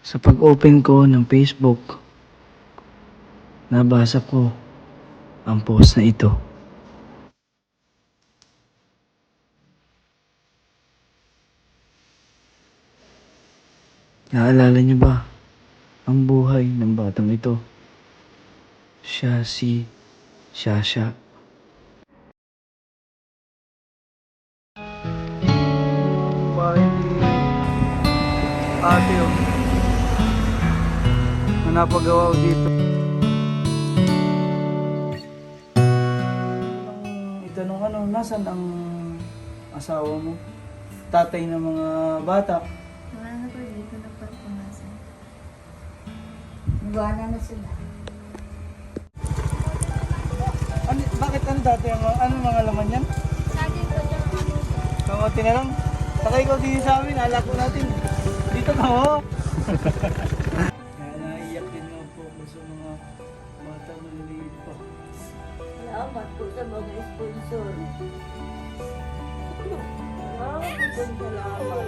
Sa pag-open ko ng Facebook, nabasa ko ang post na ito. Naalala niyo ba ang buhay ng batang ito? Siya si Shasha. Bahay ni ate na napagawa ko dito. Itanong nasan ang asawa mo? Tatay ng mga bata? Wala na po dito na po pumasan. Nagwana na sila. Bakit dati ano mga laman yan? Saging po dyan. Kamote na lang. Saka ikaw din sa amin, alako natin. Dito ka mo. Kaya naiiyak din nga po ako sa mga bata maliliit pa. Salamat po sa mga sponsor. Salamat po, salamat.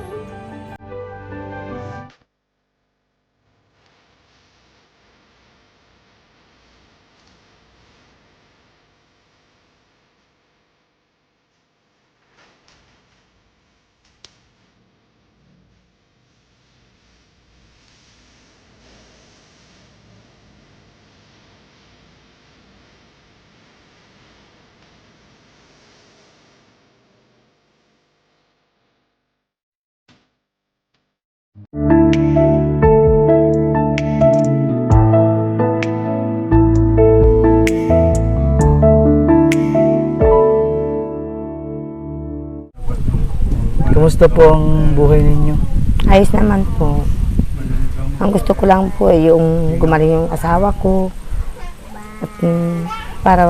Kumusta po ang buhay ninyo? Ayos naman po. Ang gusto ko lang po ay yung gumaling yung asawa ko. At para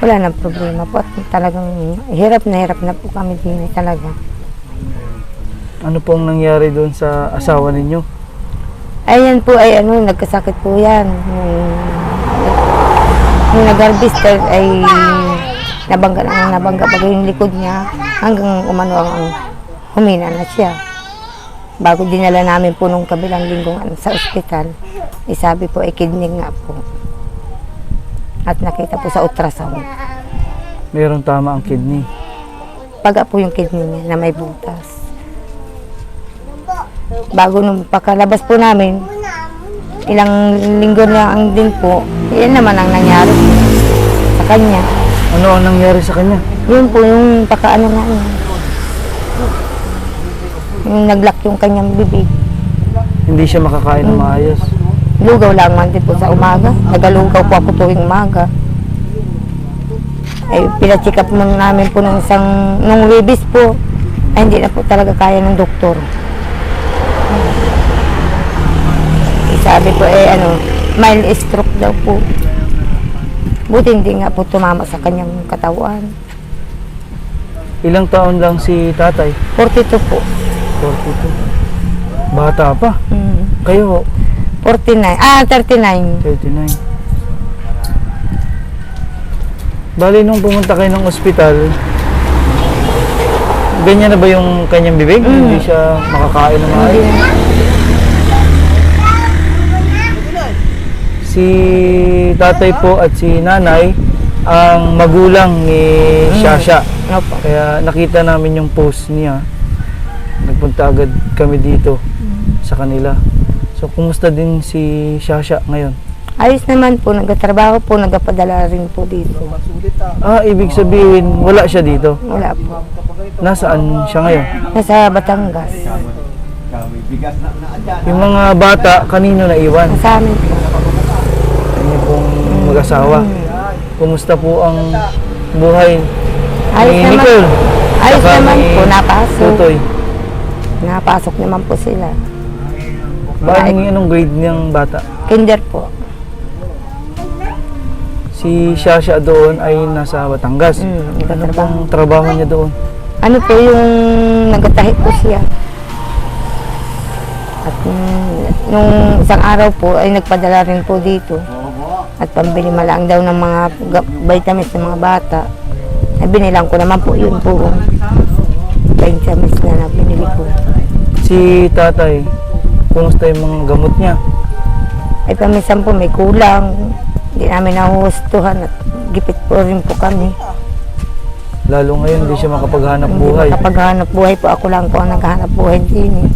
wala nang problema po. At talagang hirap na po kami din talaga. Ano pong nangyari doon sa asawa ninyo? Ayan po ay nagkasakit po yan. Nung nag-harvester ay nabangga pa yung likod niya hanggang umano ang humina na siya. Bago dinala namin po nung kabilang linggo sa ospital, sabi po ay kidney nga po. At nakita po sa ultrasound. Mayroong tama ang kidney. Paga po yung kidney niya na may butas. Bago nung pagkalabas po namin, ilang linggo na ang din po, yan naman ang nangyari sa kanya. Ano ang nangyari sa kanya? Yun po yung pakaano na yung naglock yung kanyang bibig. Hindi siya makakain ng maayos. Lugaw lang man din po sa umaga. Nagalugaw po ako tuwing umaga. Ay, pina-check up mo namin po nung Webis po. Ay, hindi na po talaga kaya ng doktor. Sabi po mild stroke daw po. Buti hindi nga po tumama sa kanyang katawan. Ilang taon lang si tatay? 42 po. 42. Bata pa. Kayo, 39. 39. 39. Bali, nung pumunta kayo ng ospital, ganyan na ba yung kanyang bibig? Hindi siya makakain ng maayos? Si tatay po at si nanay ang magulang ni Shasha. Opo. Kaya nakita namin yung post niya. Nagpunta agad kami dito sa kanila. So, kumusta din si Shasha ngayon? Ayos naman po, nagtatrabaho po, nagpadala rin po dito. Ibig sabihin, wala siya dito. Wala po. Nasaan siya ngayon? Nasa Batangas. Yung mga bata, kanino naiwan? Nasa amin po. Kanino pong mag-asawa? Kumusta po ang buhay Ayos ni naman. Nicole? Ayos Saka naman ni po, napasok. Tutoy. Napasok naman po sila. Anong grade niyang bata? Kinder po. Si Shasha doon ay nasa Batangas. Ano Nagtatrabaho. pang trabaho niya doon? Ano po yung nagtahi po siya. At nung isang araw po ay nagpadala rin po dito. At pambili malang daw ng mga vitamins ng mga bata. Ay binilang ko naman po yun po. Vitamins na binili ko. Si tatay, kumusta yung mga gamot niya? Ay paminsan po may kulang. Hindi namin nahuhustuhan at gipit po rin po kami. Lalo ngayon, hindi siya makapaghanap buhay. Hindi makapaghanap buhay po. Ako lang po ang naghahanap buhay din.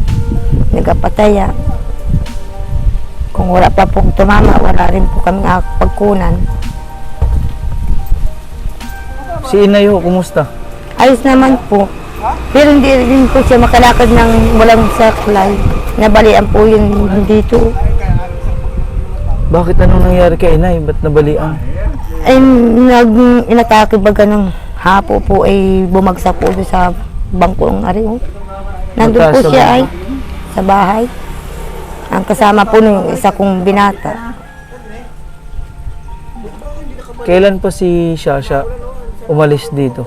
Nagapataya. Kung wala pa pong tumama, wala rin po kami pagkunan. Si Inay ho, kumusta? Ayos naman po. Pero hindi rin po siya makalakad ng walang saklay. Nabalian po yun dito. Bakit anong nangyari kay Inay? Ba't nabalian? Ay, inatake baga ng hapo po ay bumagsak po doon sa bangko ng ariw. Nandun po Mataas sa siya bangko? ay sa bahay. Ang kasama po ng isa kong binata. Kailan pa si Shasha umalis dito?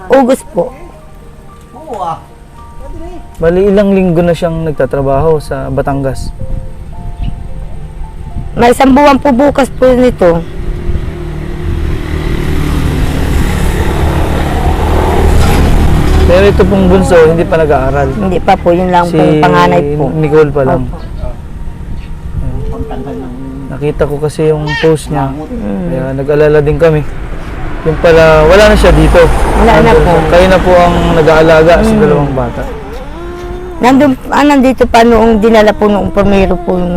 August po. Bali, ilang linggo na siyang nagtatrabaho sa Batangas. May isang buwan po bukas po nito. Pero ito pong bunso, hindi pa nag-aaral. Hindi pa po, yun lang Si po yung panganay po. Nicole pa lang. Opo. Nakita ko kasi yung post niya. Mm. Kaya nag-alala din kami. Yung pala, wala na siya dito. Wala na Nandun po. siya. Kayo na po ang nag-aalaga sa dalawang bata. Nandito pa noong dinala po noong primero po yung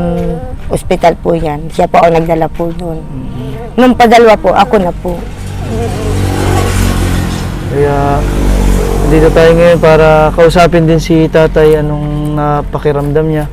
ospital po yan. Siya po ang nagdala po doon. Nung padalwa po, ako na po. Kaya dito tayo ngayon para kausapin din si tatay anong napakiramdam niya.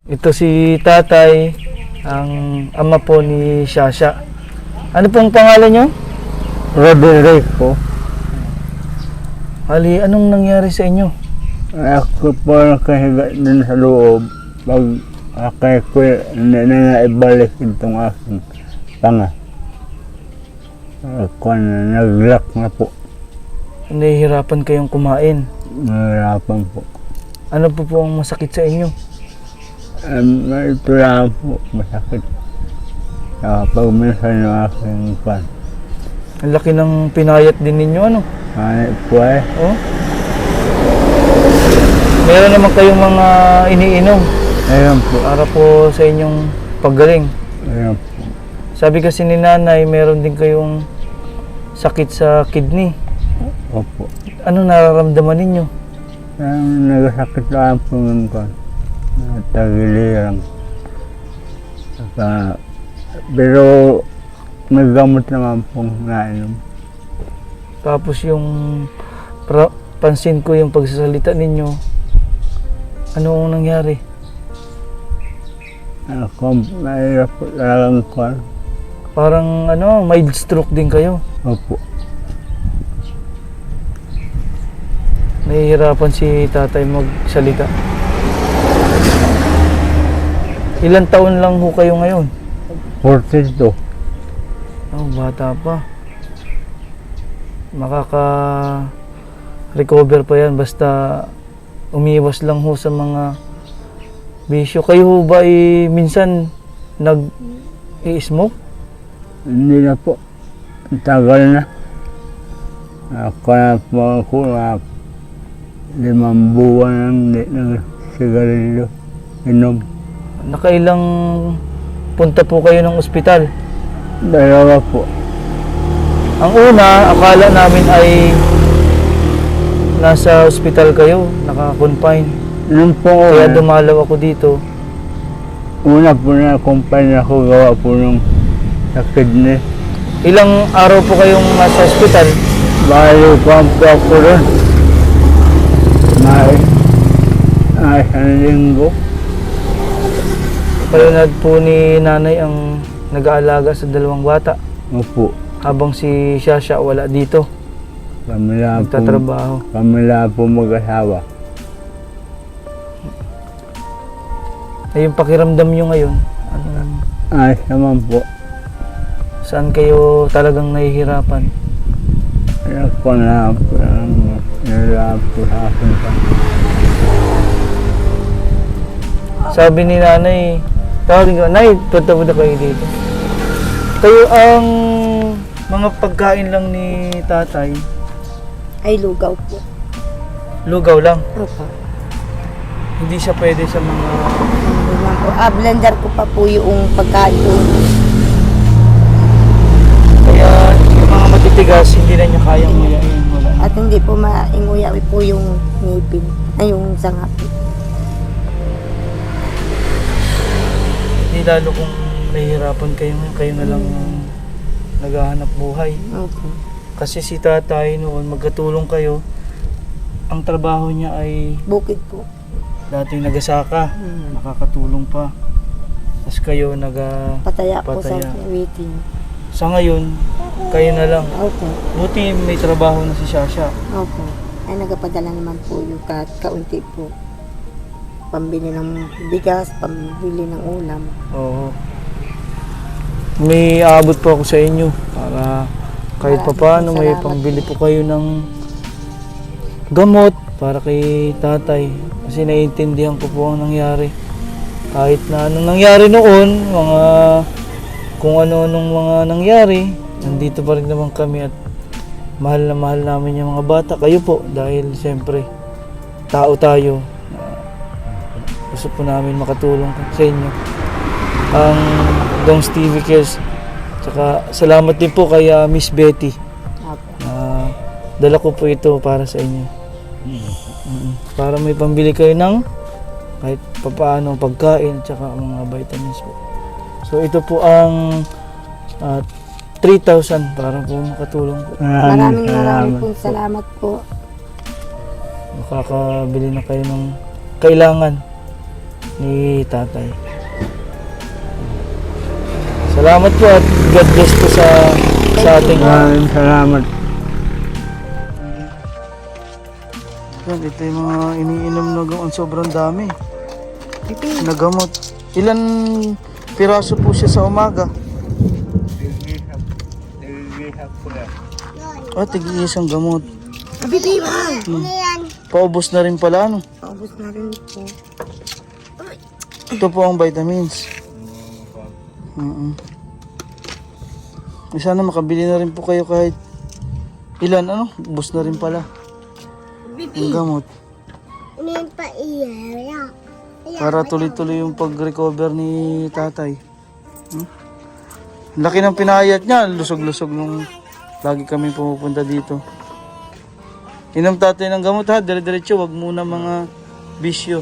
Ito si tatay, ang ama po ni Shasha. Ano pong pangalan niyo? Roderico. Ali, anong nangyari sa inyo? Ako po nakahiga din sa loob. Pag akay ko na ibalik itong aking panga. Ako na nag-lock na po. Nahihirapan kayong kumain. Nahirapan po. Ano po ang masakit sa inyo? Ito lang po, masakit. Pag minsan yung aking pan. Ang laki ng pinayat din ninyo, ano? Ano po eh. Oh? Meron naman kayong mga iniinom Ayun po. para po sa inyong paggaling. Ayun po. Sabi kasi ni nanay, meron din kayong sakit sa kidney. Opo. Ano nararamdaman ninyo? Nagasakit lang po ng pan. Tagiliran. Pero may gamot naman pong nainom. Tapos yung pansin ko yung pagsasalita ninyo. Ano ang nangyari? Ako, mahirap po talagang kwan. Parang ano, mild stroke din kayo. Opo. Nahihirapan si tatay magsalita. Ilang taon lang ho kayo ngayon? 42. Oh, bata pa. Makaka-recover pa yan basta umiwas lang ho sa mga bisyo. Kayo ho ba minsan nag-i-smoke? Hindi na po. Tagal na. Ako na po ako na 5 buwan lang hindi nag-sigarilyo. Inom. Nakailang punta po kayo ng ospital? 2 po. Ang una, akala namin ay nasa ospital kayo, naka-confine. Nung po Kaya dumalaw ako dito. una po na kumpanya ko gawa po ng sa kidney. Ilang araw po kayong nasa ospital? Bali po ang po ako ron. May isang linggo. Kayo na po ni nanay ang nag-aalaga sa dalawang bata Opo. habang si Shasha wala dito, Kami lang po, nagtatrabaho. kami lang po mag-asawa. Ay, yung pakiramdam nyo ngayon, ano, Ayos naman po. saan kayo talagang nahihirapan? Kaya ko na po ang nilap po sa akin pa. Sabi ni nanay, tawagin ko, Nay, punta kayo dito. Kayo ang mga pagkain lang ni tatay, Ay, lugaw po. lugaw lang. Opo. Hindi siya pwede sa mga... Ano lang po. Blender ko pa po yung pagkain ko. Kaya yung mga matitigas, hindi na niya kayang nguyain. Wala na. At hindi po mainguyawi po yung ngipin. Ay, yung sangap. Hindi lalo kung nahihirapan kayo, kayo na lang ang naghahanap buhay. Opo. Kasi si tatay noon, magkatulong kayo, ang trabaho niya ay Bukid po. dating nagasaka, nakakatulong pa. Tapos kayo Pataya po sa Pataya. waiting. sa ngayon, kayo na lang. Opo. Buti may trabaho na si Shasha. Opo. Ay, nagapadala naman po yung kaunti po. Pambili ng bigas, pambili ng ulam. Oo. May aabot po ako sa inyo para kahit Maraming papaano may salamat pambili po kayo ng gamot para kay tatay. Kasi naiintindihan ko po ang nangyari. Kahit na anong nangyari noon, kung ano-anong mga nangyari, nandito pa rin naman kami at mahal na mahal namin yung mga bata. Kayo po, dahil siyempre, tao tayo. Gusto po namin makatulong sa inyo. Ang Dongs TV Cares. Tsaka salamat din po kay Miss Betty. Opo. Dala ko po ito para sa inyo. Para may pambili kayo ng kahit papaano pagkain tsaka mga vitamins po. So ito po ang 3,000 para po makatulong po. Maraming pong salamat po. Makakabili na kayo ng kailangan ni tatay. Salamat po at God bless po sa ating Maraming salamat. yan. Ito yung mga iniinom na gamot. Sobrang dami na gamot. Ilan piraso po siya sa umaga? Tig-isang gamot. Bibi, Paubos na rin pala, ano? paubos na rin po. Ito po ang vitamins. Sana makabili na rin po kayo kahit ilan, ano? Ubos na rin pala. Ang gamot. Para tuloy-tuloy yung pag-recover ni tatay. Laki ng pinayat niya. Lusog-lusog nung lagi kami pumupunta dito. Inom tatay ng gamot ha. Dire-diretso. Wag muna mga bisyo.